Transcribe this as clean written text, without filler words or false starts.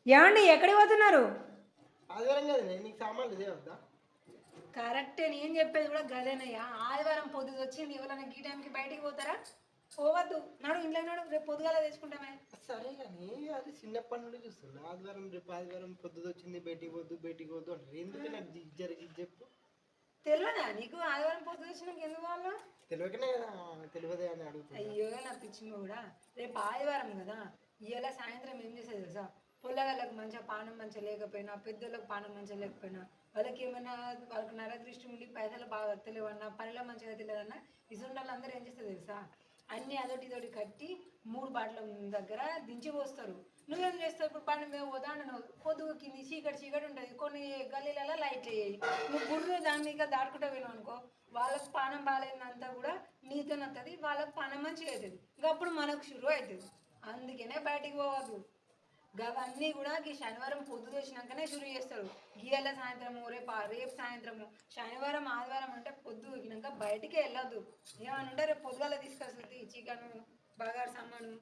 ఏమండి ఎక్కడికి పోతున్నారు? ఆదివారం కదా నీకు సామాన్లు దేవద్దా? కరెక్టే, నేను చెప్పేది కూడా గదేనయ్యా. ఆదివారం పొద్దుది వచ్చింది, ఎవరైనా గీ టైంకి బయటికి పోతారా? పోవద్దు, నడు ఇంట్లో నడు, రేపు పొద్దుగాల తెచ్చుకుంటామే. సరే కానీ అది చిన్నప్పటి నుండి చూస్తున్నా ఆదివారం రేపు ఆదివారం పొద్దుది వచ్చింది బయటికి పోద్దు అంటారు. ఎందుకు నాకు జరిగి చెప్పు. తెలియదా నీకు ఆదివారం పొద్దు వచ్చినాక ఎందుకు వాళ్ళు? తెలియకనే కదా, తెలియదే అని అడుగుతున్నా. అయ్యో నా పిచ్చింది కూడా. రేపు ఆదివారం కదా, ఇవాళ సాయంత్రం ఏం చేసేది తెలుసా? పొల్లగాళ్ళకి మంచిగా పానం మంచిగా లేకపోయినా, పెద్దోళ్ళకి పానం మంచిగా లేకపోయినా, వాళ్ళకి ఏమైనా వాళ్ళకి నరదృష్టి ఉండి పైసలు బాగా వస్తలేవన్నా, పనిలో మంచిగా తెలియదన్నా, ఇసుంటాళ్ళు అందరూ ఏం చేస్తారు తెలుసా? అన్నీ అదొకటి ఇదొకటి కట్టి 3 బాటల దగ్గర దించి పోస్తారు. నువ్వేం చేస్తావు? ఇప్పుడు పని మేము పోదా నువ్వు పొద్దుగు కింది చీకటి ఉంటుంది, కొన్ని గల్లీలలో లైట్లు వేయాయి, నువ్వు గుర్రు దాని మీద దాటుకుంటూ వెళ్ళావు అనుకో, వాళ్ళకి పానం బాగాలేదంతా కూడా నీతో వస్తుంది, వాళ్ళకి పానం మంచిగా అవుతుంది, ఇంకా అప్పుడు మనకు షురు అవుతుంది. అందుకనే బయటికి పోవద్దు. అవన్నీ కూడా ఈ శనివారం పొద్దు వచ్చినాకనే షురు చేస్తారు. గీయాల సాయంత్రము, రేపు సాయంత్రము, శనివారం ఆదివారం అంటే పొద్దు ఎక్కినాక బయటికి వెళ్ళొద్దు. ఏమని ఉంటే రేపు పొద్దుగాల తీసుకొస్తుంది చికెన్, బగారు సామాను.